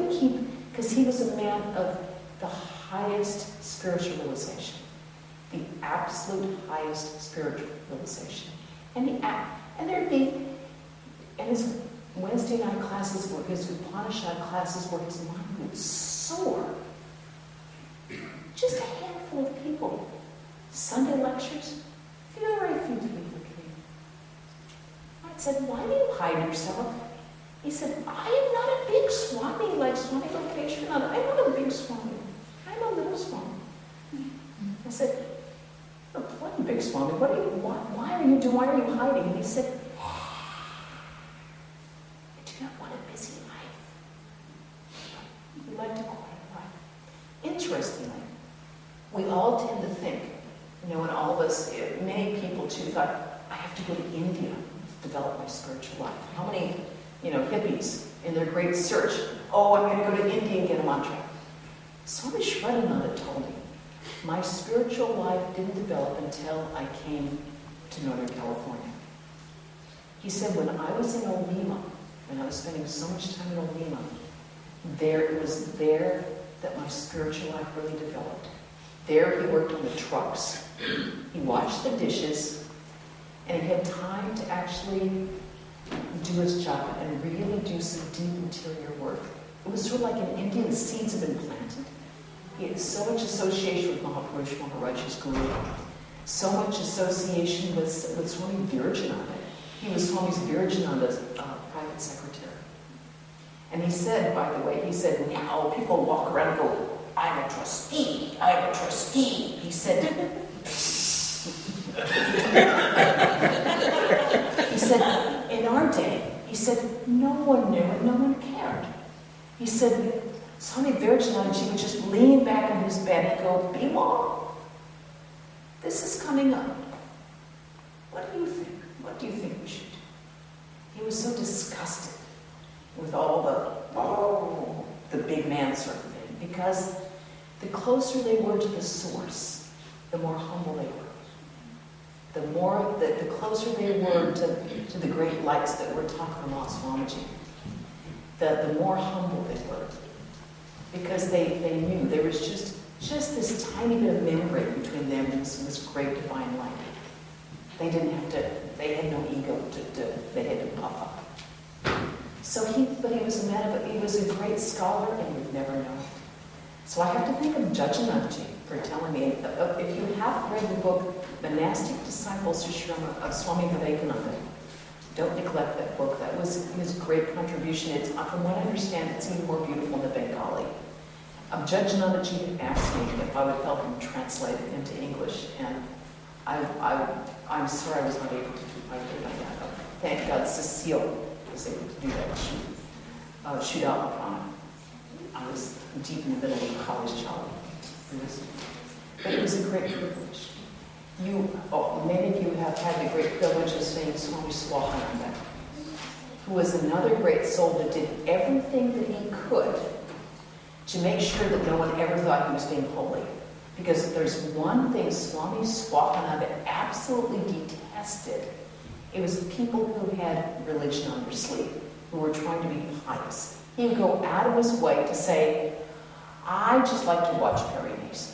S2: keep, because he was a man of the highest spiritual realization, the absolute highest spiritual realization. And his Wednesday night classes were, his Upanishad classes where his mind would soar. Just a handful of people. Sunday lectures, very few people came. I said, why do you hide yourself? He said, I am not a big Swami like Swami Lokeshwarananda. I'm not a big Swami. I'm a little Swami. I said, what a big Swami? Why are you hiding? And he said, I do not want a busy life. We like to quiet life. Interestingly, we all tend to think, and all of us, many people too, thought, I have to go to India to develop my spiritual life. How many, hippies in their great search, I'm going to go to India and get a mantra. Swami Shravananda told me, my spiritual life didn't develop until I came to Northern California. He said, when I was in Olima, when I was spending so much time in Olima, it was there that my spiritual life really developed. There he worked on the trucks, he washed the dishes, and he had time to actually do his job and really do some deep interior work. It was sort of like in India, the seeds have been planted. He had so much association with Mahapurush Maharaj's guru, so much association with Swami Virajananda. He was Swami Virajananda's private secretary. And he said, by the way, now people walk around and go, I'm a trustee. He said, in our day, he said, no one knew it, no one cared. He said, Swami Virajananda would just lean back in his bed and go, Bima, this is coming up. What do you think? What do you think we should do? He was so disgusted with all the big man sort of thing, because the closer they were to the source, the more humble they were. The closer they were to the great lights that were taught from Swamiji, the more humble they were. Because they knew there was just this tiny bit of membrane between them and this great divine light. They had no ego they had to puff up. But he was a great scholar, and we've never known it. So I have to thank Judgenanji for telling me, if you have read the book, Monastic Disciples of Swami Vivekananda, don't neglect that book. That was his great contribution. From what I understand, it's even more beautiful in the Bengali. Judgenanji asked me if I would help him translate it into English, and I'm sorry I was not able to do that. Thank God Cecile was able to do that. Vrajaprana. I was deep in the middle of college job. But it was a great privilege. Many of you have had the great privilege of seeing Swami Swahananda, who was another great soul that did everything that he could to make sure that no one ever thought he was being holy. Because if there's one thing Swami Swahananda absolutely detested, it was people who had religion on their sleeve, who were trying to be pious. He would go out of his way to say, I just like to watch Perry Mason.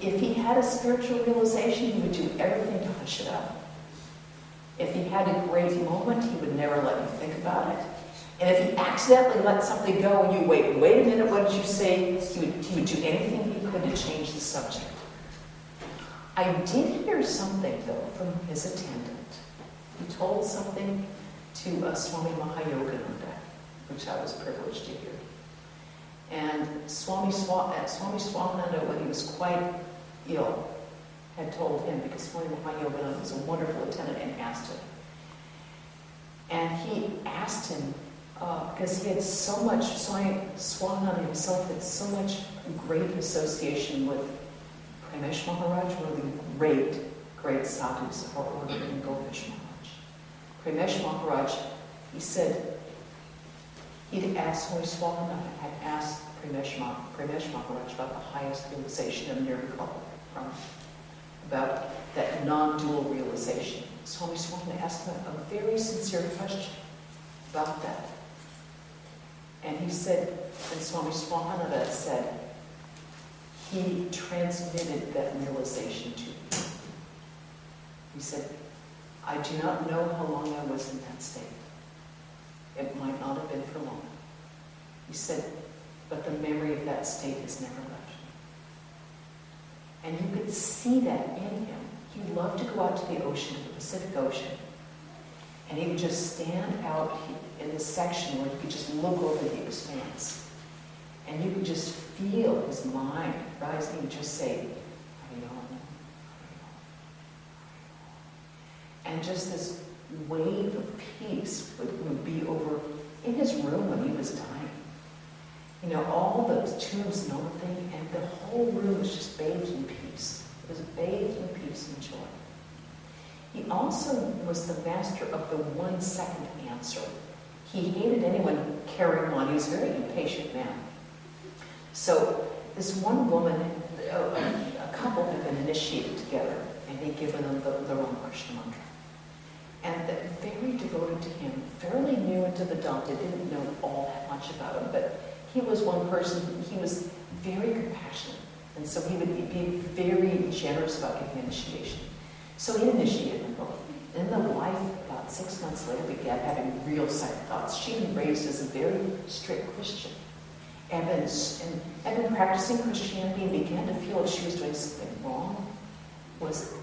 S2: If he had a spiritual realization, he would do everything to hush it up. If he had a great moment, he would never let you think about it. And if he accidentally let something go and you wait a minute, what did you say? He would do anything he could to change the subject. I did hear something, though, from his attendant. He told something to Swami Mahayogananda, which I was privileged to hear. And Swami Swaminanda, when he was quite ill, had told him, because Swami Mahayogananda was a wonderful attendant, and asked him. And he asked him, because he had so much, Swaminanda himself had so much great association with Pramesh Maharaj, one of the great sadhus of our order in Gopish Maharaj. Pramesh Maharaj, he said, he'd asked, Swami Swaminanda had asked Pramesh Maharaj about the highest realization of Nirvikalpa, about that non-dual realization. Swami Swaminanda asked him a very sincere question about that. And he said, and Swami Swaminanda said, he transmitted that realization to me. He said, I do not know how long I was in that state. It might not have been for long. He said, but the memory of that state has never left me. And you could see that in him. He loved to go out to the ocean, the Pacific Ocean, and he would just stand out in this section where you could just look over the expanse. And you could just feel his mind rising and just say, and just this wave of peace would be over in his room when he was dying. You know, all the tubes and everything, and the whole room was just bathed in peace. It was bathed in peace and joy. He also was the master of the 1 second answer. He hated anyone carrying on. He was a very impatient man. So this one woman, a couple had been initiated together, and he'd given them the Ramakrishna mantra. And very devoted to him, fairly new into the Dhamma, didn't know all that much about him, but he was one person, he was very compassionate, and so he would be very generous about giving initiation. So he initiated them both. And the wife, about 6 months later, began having real second thoughts. She'd been raised as a very strict Christian, and had been practicing Christianity, and began to feel that she was doing something wrong. Was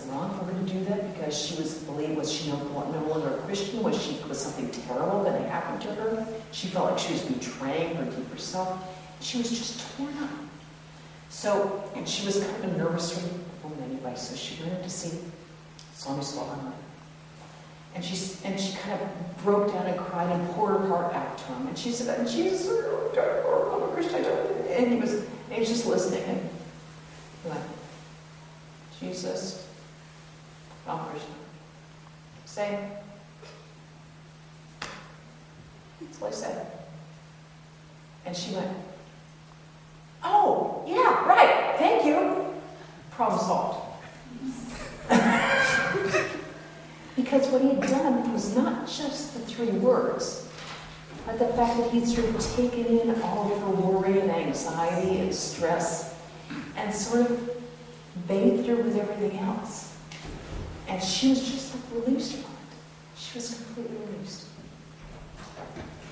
S2: it wrong for her to do that because she was she no longer a Christian? Was something terrible that had happened to her? She felt like she was betraying her deeper self. She was just torn up. So, and she was kind of a nervous woman anyway, so she went in to see Swami Swaminanda. And she kind of broke down and cried and poured her heart out to him. And she said, Jesus, I'm a Christian. And he was just listening. And he went, Jesus, Ramakrishna, same. That's what I said. And she went, oh, yeah, right, thank you. Problem solved. Because what he had done was not just the 3 words, but the fact that he'd sort of taken in all of her worry and anxiety and stress and sort of bathed her with everything else. And she was just like released from it. She was completely released.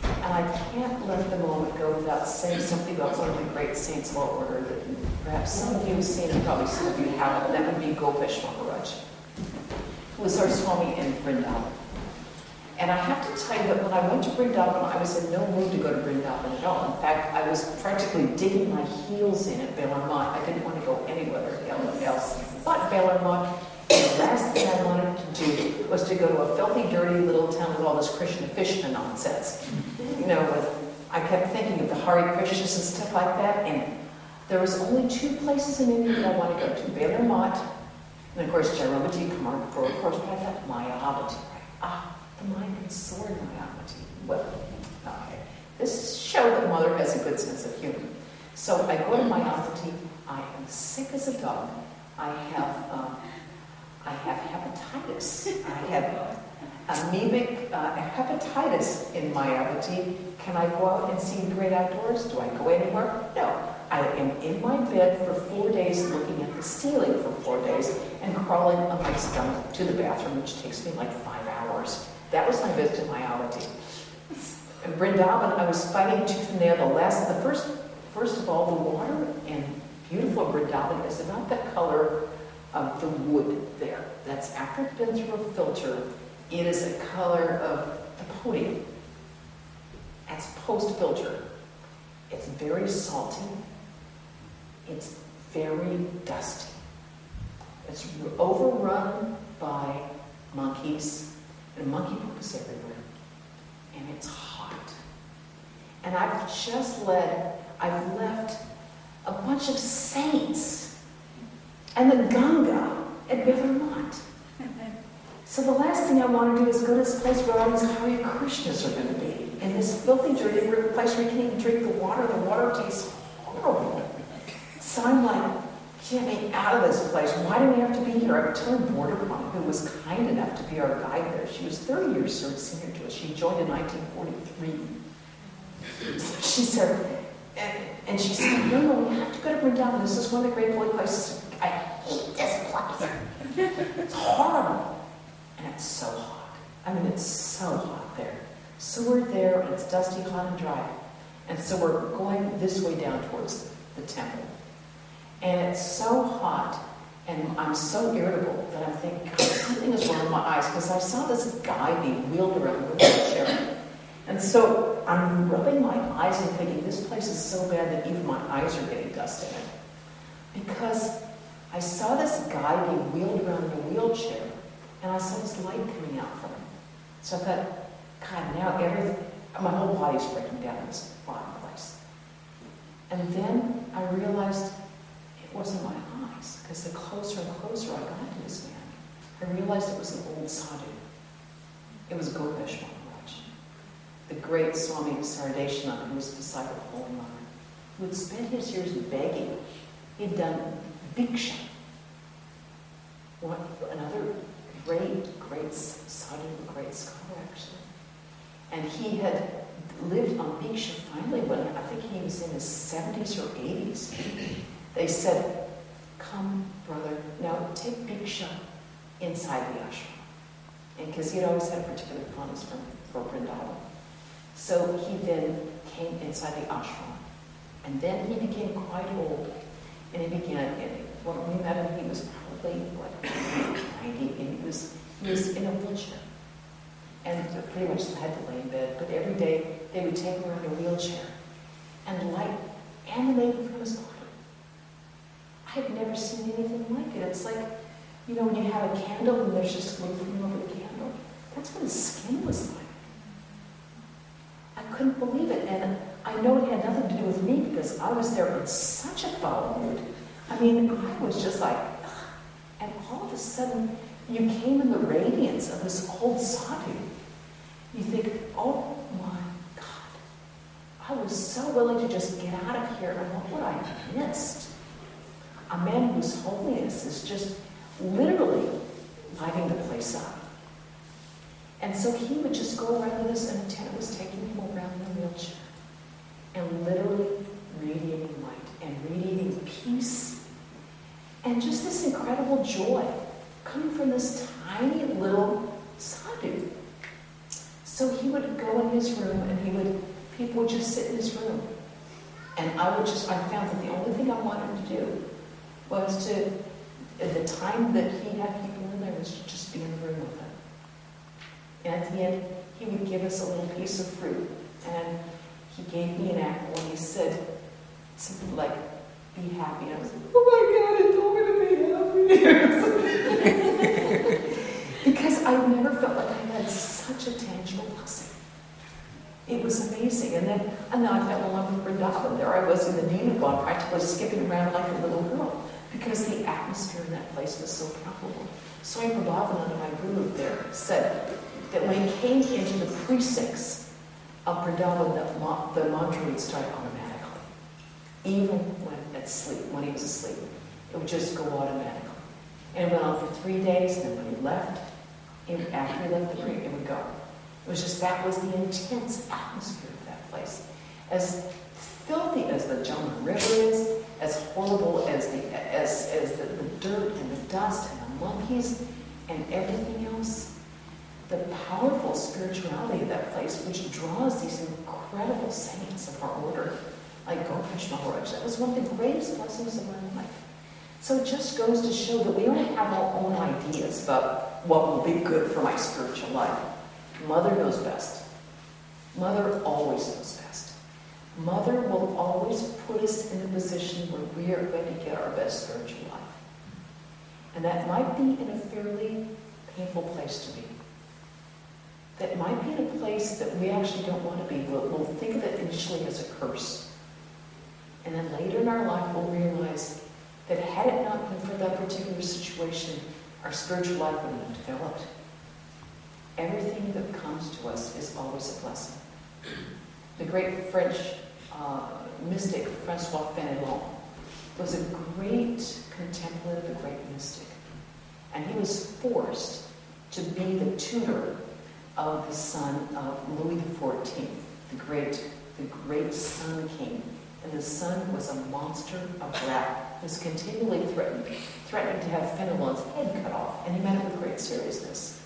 S2: And I can't let the moment go without saying something about one of the great saints of our order that perhaps some of you have seen and probably some of you haven't, and that would be Gopish Maharaj, who was our Swami in Vrindavan. And I have to tell you that when I went to Vrindavan, I was in no mood to go to Vrindavan at all. In fact, I was practically digging my heels in at Belarmont. I didn't want to go anywhere else but Belarmont. And the last thing I wanted to do was to go to a filthy, dirty little town with all this Krishna Krishna nonsense. You know, I kept thinking of the Hare Krishnas and stuff like that. And there was only 2 places in India that I wanted to go to: Belarmont, and of course Jairabati, Kamarpur, of course, but I thought Mayavati. The mind can soar in Mayavati. Well, okay. This showed that Mother has a good sense of humor. So I go to Mayavati. I am sick as a dog. I have hepatitis. I have amoebic hepatitis in Mayavati. Can I go out and see the great outdoors? Do I go anywhere? No. I am in my bed for 4 days, looking at the ceiling for 4 days, and crawling on my stomach to the bathroom, which takes me like 5 hours. That was my bestiality. In Vrindavan, I was fighting tooth and nail. First of all, the water and beautiful Vrindavan is about the color of the wood there. That's after it's been through a filter. It is a color of the podium. That's post-filter. It's very salty. It's very dusty. It's overrun by monkeys, and monkey poop is everywhere. And it's hot. And I've left a bunch of saints and the Ganga at Vermont. So the last thing I want to do is go to this place where all these Hare Krishnas are going to be. In this filthy, dirty place where you can't even drink the water. The water tastes horrible. So I'm like, get me out of this place. Why do we have to be here? I was telling Vrajaprana, who was kind enough to be our guide there. She was 30 years senior to us. She joined in 1943. She said, and she said, no, we have to go to Vrindavan. This is one of the great holy places. I hate this place. It's horrible. And it's so hot. I mean, it's so hot there. So we're there, and it's dusty, hot, and dry. And so we're going this way down towards the temple. And it's so hot, and I'm so irritable that I'm thinking, God, something is wrong with my eyes, because I saw this guy being wheeled around with a wheelchair. And so I'm rubbing my eyes and thinking, this place is so bad that even my eyes are getting dust in it. Because I saw this guy being wheeled around in a wheelchair, and I saw this light coming out from him. So I thought, God, now my whole body's breaking down in this bottom place. And then I realized it wasn't my eyes, because the closer and closer I got to this man, I realized it was an old sadhu. It was Gopesh Maharaj, the great Swami Sardeshananda, who was a disciple of Holy Mother, who had spent his years begging. He'd done bhiksha. Another great sadhu, great scholar, actually. And he had lived on bhiksha finally when I think he was in his 70s or 80s. They said, come, brother, now take bhiksha inside the ashram. And because he had always had a particular fondness for Vrindavan. So he then came inside the ashram. And then he became quite old. And he began, when we met him, he was probably, 90, and he was in a wheelchair. And pretty much had to lay in bed. But every day, they would take him around in a wheelchair. And light emanated from his body. I had never seen anything like it. It's like, when you have a candle and there's just glue from over the candle. That's what his skin was like. I couldn't believe it. And I know it had nothing to do with me because I was there in such a foul mood. I mean, I was just like, ugh. And all of a sudden, you came in the radiance of this old sadhu. You think, oh my God. I was so willing to just get out of here, and look what I missed. A man whose holiness is just literally lighting the place up. And so he would just go around with us, and the attendant was taking him around in a wheelchair. And literally radiating light and radiating peace. And just this incredible joy coming from this tiny little sadhu. So he would go in his room, and people would just sit in his room. And I found that the only thing I wanted to do was to, at the time that he had people in there, was to just be in the room with them. And at the end, he would give us a little piece of fruit. And he gave me an apple, and he said something like, be happy. And I was like, oh my God, he told me to be happy. Because I never felt like I had such a tangible blessing. It was amazing. And then I fell in love with Vrindavan. There I was in the Ninagon, practically skipping around like a little girl, because the atmosphere in that place was so palpable. Swami Prabhavananda, my guru there, said that when he came into the precincts of Vrindavan, the mantra would start automatically. Even when he was asleep. It would just go automatically. And it went on for 3 days, and then when he left, after he left the room, it would go. It was just, that was the intense atmosphere of that place. As filthy as the Jamuna River is, as horrible as the dirt and the dust and the monkeys and everything else, the powerful spirituality of that place, which draws these incredible saints of our order, like Gopesh Maharaj. That was one of the greatest blessings of my life. So it just goes to show that we don't have our own ideas about what will be good for my spiritual life. Mother knows best. Mother always knows best. Mother will always put us in a position where we are going to get our best spiritual life. And that might be in a fairly painful place to be. That might be in a place that we actually don't want to be. We'll think of it initially as a curse. And then later in our life we'll realize that had it not been for that particular situation, our spiritual life wouldn't have developed. Everything that comes to us is always a blessing. The great French mystic, Francois Fenelon, was a great contemplative, a great mystic. And he was forced to be the tutor of the son of Louis XIV, the great Sun King. And the son was a monster of wrath. He was continually threatening to have Fenelon's head cut off, and he meant it with great seriousness.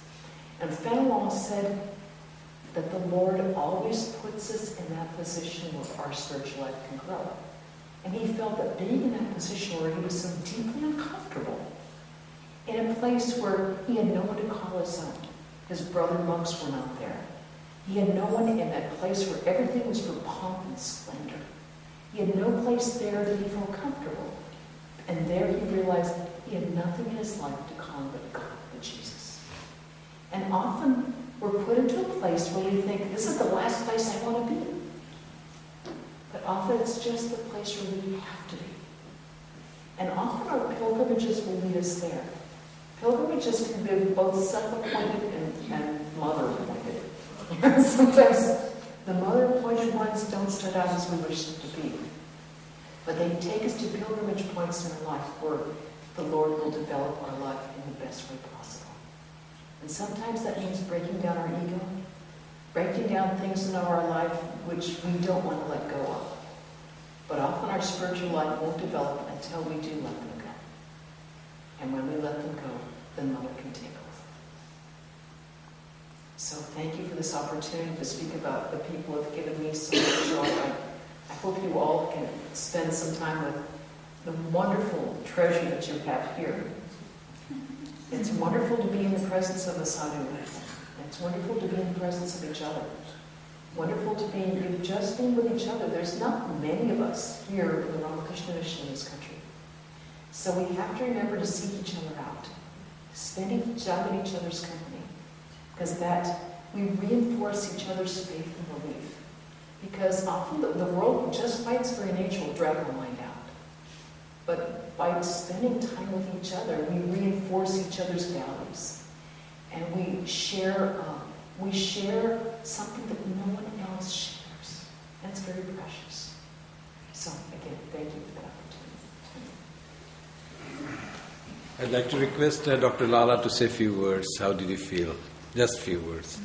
S2: And Fenelon said that the Lord always puts us in that position where our spiritual life can grow. And he felt that being in that position where he was so deeply uncomfortable, in a place where he had no one to call his own, his brother monks were not there. He had no one in that place where everything was for pomp and splendor. He had no place there that he felt comfortable. And there he realized he had nothing in his life to call but God, but Jesus. And often we're put into a place where we think, this is the last place I want to be. But often it's just the place where we have to be. And often our pilgrimages will lead us there. Pilgrimages can be both self-appointed and mother-appointed. Sometimes the mother-appointed ones don't start out as we wish them to be. But they take us to pilgrimage points in our life where the Lord will develop our life in the best way possible. And sometimes that means breaking down our ego, breaking down things in our life which we don't want to let go of. But often our spiritual life won't develop until we do let them go. And when we let them go, then Mother can take over. So thank you for this opportunity to speak about the people who have given me so much joy. I hope you all can spend some time with the wonderful treasure that you have here. It's wonderful to be in the presence of a sadhu. It's wonderful to be in the presence of each other. Wonderful to be just being with each other. There's not many of us here in the Ramakrishna mission in this country. So we have to remember to seek each other out, spend time in each other's company, because that we reinforce each other's faith and belief. Because often the world just by its very nature will drag our mind out. But by spending time with each other, we reinforce each other's values. And we share something that no one else shares. That's very precious. So again, thank you for that opportunity.
S1: I'd like to request Dr. Lala to say a few words. How did you feel? Just a few words.